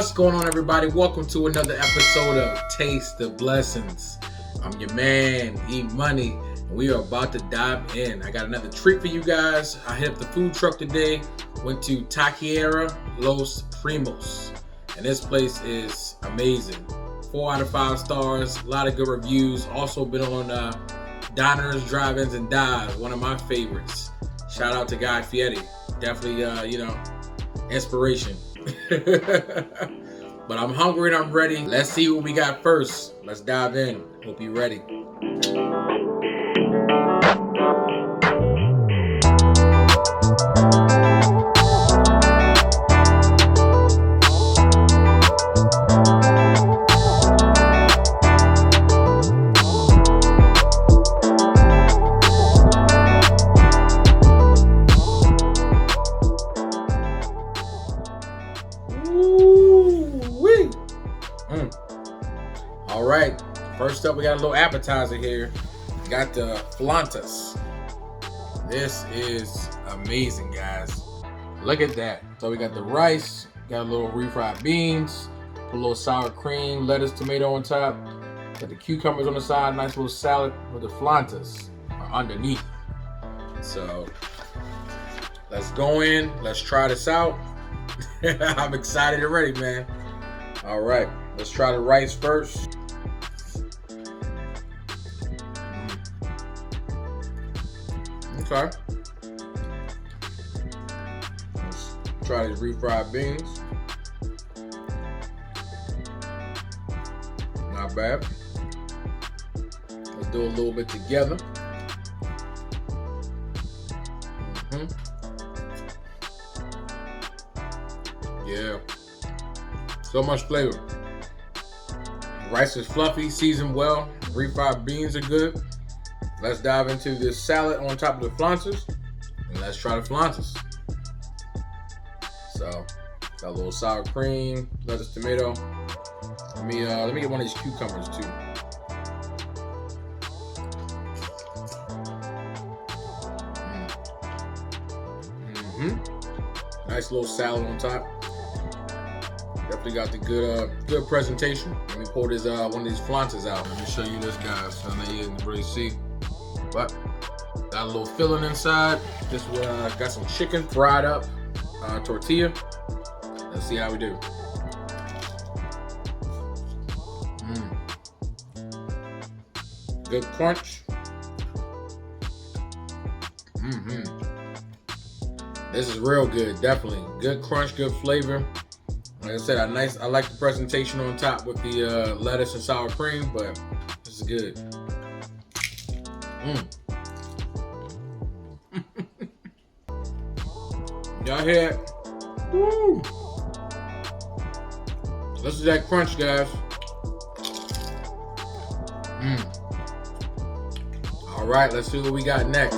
What's going on, everybody? Welcome to another episode of Taste the Blessings. I'm your man, E Money, and we are about to dive in. I got another treat for you guys. I hit up the food truck today, went to Taqueria, Los Primos, and this place is amazing. 4 out of 5 stars, a lot of good reviews. Also been on Diners, Drive-Ins, and Dives, one of my favorites. Shout out to Guy Fieri. Definitely, inspiration. But I'm hungry and I'm ready. Let's see what we got first. Let's dive in. Hope you're ready. All right, first up we got a little appetizer here. We got the Flautas. This is amazing, guys. Look at that. So we got the rice, got a little refried beans, a little sour cream, lettuce, tomato on top, got the cucumbers on the side, nice little salad with the Flautas underneath. So let's go in, let's try this out. I'm excited and ready, man. All right, let's try the rice first. Okay. Let's try these refried beans. Not bad. Let's do a little bit together. Yeah. So much flavor. Rice is fluffy, seasoned well. Refried beans are good. Let's dive into this salad on top of the Flautas, and let's try the Flautas. So, got a little sour cream, lettuce, tomato. Let me get one of these cucumbers too. Nice little salad on top. Definitely got the good presentation. Let me pour this one of these Flautas out. Let me show you this, guys. So I know you didn't really see, but got a little filling inside. This got some chicken fried up, tortilla. Let's see how we do. Good crunch. This is real good, definitely. Good crunch, good flavor. Like I said, I like the presentation on top with the lettuce and sour cream, but this is good. Y'all hear it? Woo! This is that crunch, guys. All right, let's see what we got next.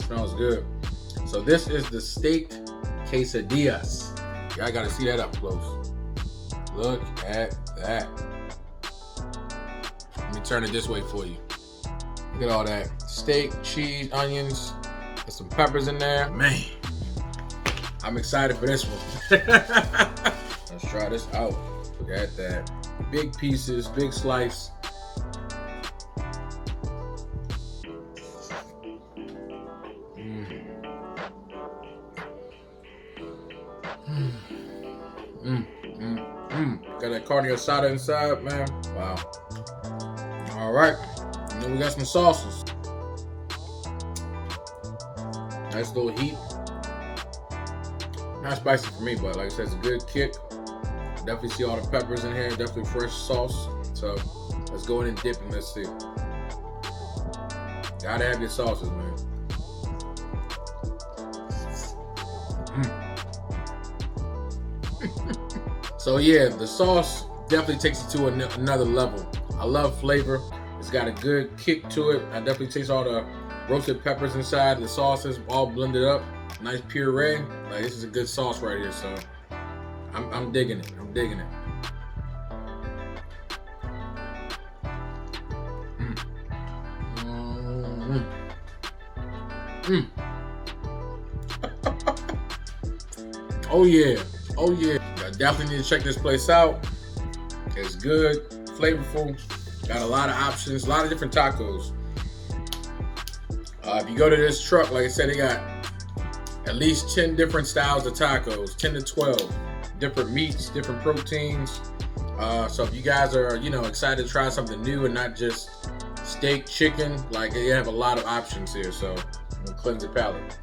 Smells good. So this is the steak quesadillas. Y'all gotta see that up close. Look at that. Let me turn it this way for you. Look at all that steak, cheese, onions, and some peppers in there. Man, I'm excited for this one. Let's try this out. Look at that. Big pieces, big slice. Got that carne asada inside, man. Wow. All right. And then we got some sauces. Nice little heat. Not spicy for me, but like I said, it's a good kick. Definitely see all the peppers in here. Definitely fresh sauce. So let's go in and dip and let's see. Gotta have your sauces, man. So yeah, the sauce definitely takes it to another level. I love flavor. It's got a good kick to it. I definitely taste all the roasted peppers inside. The sauces all blended up. nice puree. Like, this is a good sauce right here, so I'm digging it. I'm digging it. Oh yeah, oh yeah. I definitely need to check this place out. It's good, flavorful, got a lot of options, a lot of different tacos. If you go to this truck, like I said, they got at least 10 different styles of tacos, 10 to 12 different meats, different proteins. So if you guys are, you know, excited to try something new and not just steak, chicken, like, they have a lot of options here, so it'll cleanse the palate.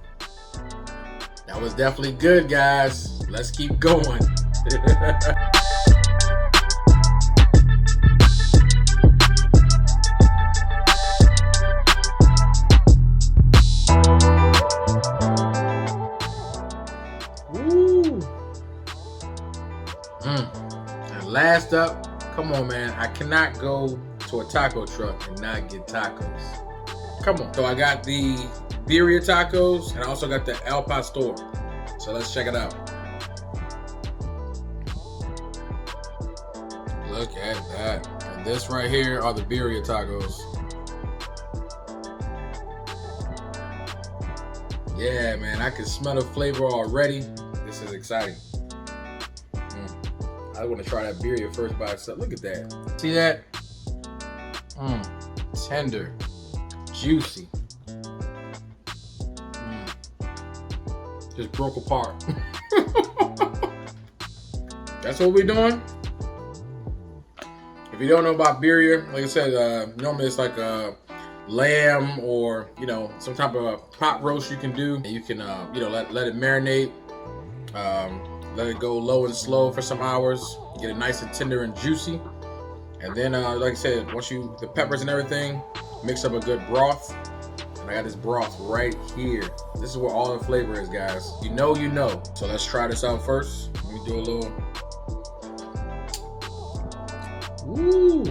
That was definitely good, guys. Let's keep going. And last up, come on, man. I cannot go to a taco truck and not get tacos. Come on. So I got the Birria Tacos and I also got the El Pastor. So let's check it out. Look at that. And this right here are the Birria Tacos. Yeah, man, I can smell the flavor already. This is exciting. I want to try that birria first by itself. Look at that. See that? Tender, juicy. Just broke apart. That's what we're doing. If you don't know about birria, like I said, normally it's like a lamb or, you know, some type of pot roast you can do. And you can, you know, let it marinate. Let it go low and slow for some hours. Get it nice and tender and juicy. And then, like I said, once the peppers and everything, mix up a good broth. And I got this broth right here. This is where all the flavor is, guys. You know, you know. So let's try this out first. Let me do a little. Ooh.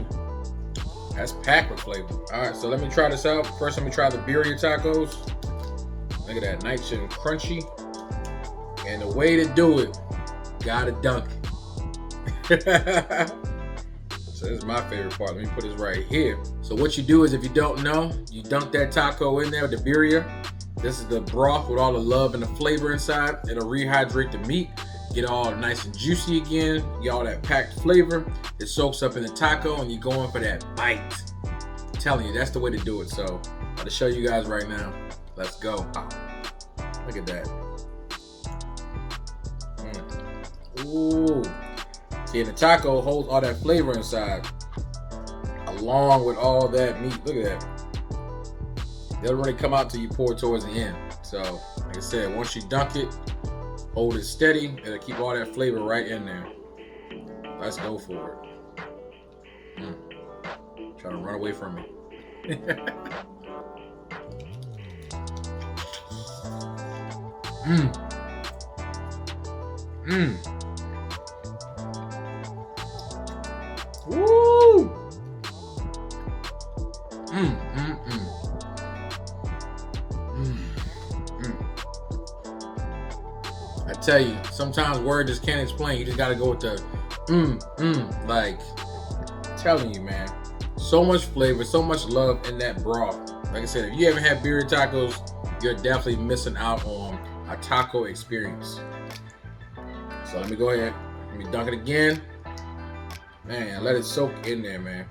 That's packed with flavor. All right, so let me try this out. First, let me try the Birria Tacos. Look at that, nice and crunchy. And the way to do it, gotta dunk it. So this is my favorite part. Let me put this right here. So what you do is, if you don't know, you dunk that taco in there with the birria. This is the broth with all the love and the flavor inside. It'll rehydrate the meat, get it all nice and juicy again, get all that packed flavor. It soaks up in the taco and you're going for that bite. I'm telling you, that's the way to do it. So I'm gonna show you guys right now. Let's go. Look at that. Ooh. See, the taco holds all that flavor inside, along with all that meat. Look at that. It doesn't really come out till you pour it towards the end. So, like I said, once you dunk it, hold it steady. It'll keep all that flavor right in there. Let's go for it. Trying to run away from me. Woo! I tell you, sometimes words just can't explain. You just gotta go with the like, I'm telling you, man. So much flavor, so much love in that broth. Like I said, if you haven't had Birria Tacos, you're definitely missing out on a taco experience. So let me go ahead, let me dunk it again. Man, let it soak in there, man.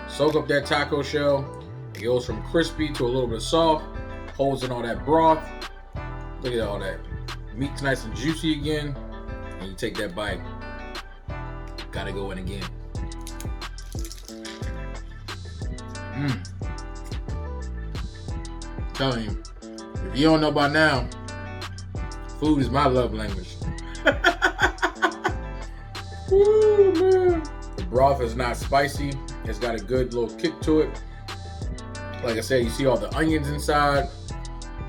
Soak up that taco shell. It goes from crispy to a little bit soft. Holds in all that broth. Look at all that. Meat's nice and juicy again. And you take that bite. Gotta go in again. Telling you, if you don't know by now, food is my love language. Woo, man. The broth is not spicy. It's got a good little kick to it. Like I said, you see all the onions inside,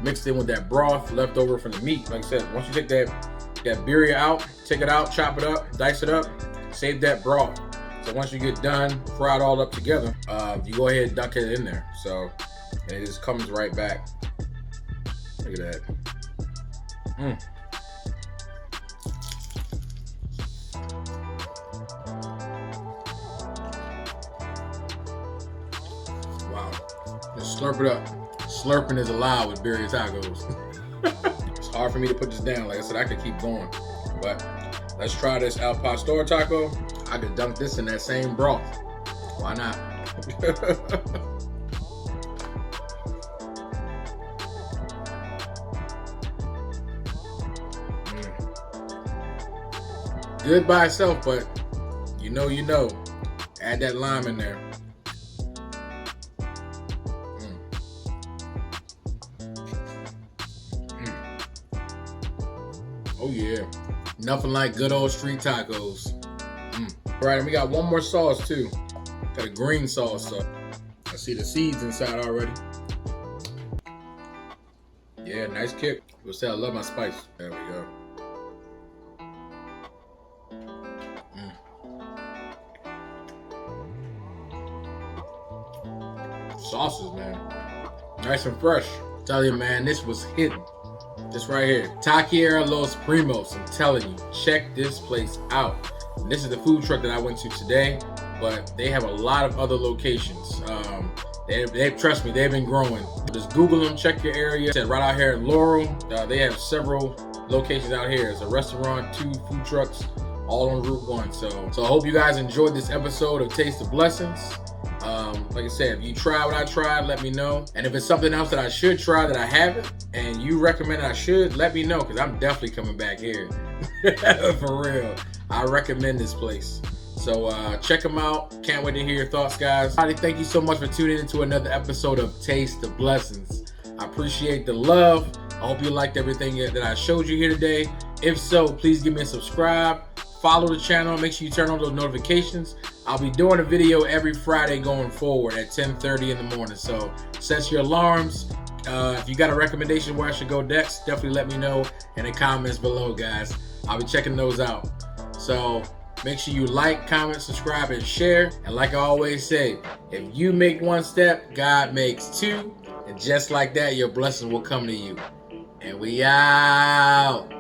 mixed in with that broth left over from the meat. Like I said, once you take that birria out, take it out, chop it up, dice it up, save that broth. So once you get done, fry it all up together, you go ahead and dunk it in there. So, and it just comes right back. Look at that. Mm. Wow. Just slurp it up. Slurping is allowed with Birria Tacos. It's hard for me to put this down. Like I said, I could keep going. But let's try this al pastor taco. I could dunk this in that same broth. Why not? Good by itself, but you know. Add that lime in there. Oh yeah, nothing like good old street tacos. All right, and we got one more sauce too. Got a green sauce. So I see the seeds inside already. Yeah, nice kick. We'll say I love my spice. There we go. Sauces, man, nice and fresh. Tell you, man, this was hidden. This right here, Taqueria Los Primos. I'm telling you, check this place out. And this is the food truck that I went to today, but they have a lot of other locations. They trust me, they've been growing. Just Google them, check your area. Right out here in Laurel, they have several locations out here. It's a restaurant, 2 food trucks, all on Route 1. So I hope you guys enjoyed this episode of Taste the Blessings. Like I said, if you try what I tried, let me know. And if it's something else that I should try that I haven't, and you recommend I should, let me know, because I'm definitely coming back here. For real. I recommend this place. So check them out. Can't wait to hear your thoughts, guys. Thank you so much for tuning into another episode of Taste the Blessings. I appreciate the love. I hope you liked everything that I showed you here today. If so, please give me a subscribe. Follow the channel. Make sure you turn on those notifications. I'll be doing a video every Friday going forward at 10:30 in the morning. So set your alarms. If you got a recommendation where I should go next, definitely let me know in the comments below, guys. I'll be checking those out. So make sure you like, comment, subscribe, and share. And like I always say, if you make one step, God makes 2. And just like that, your blessings will come to you. And we out.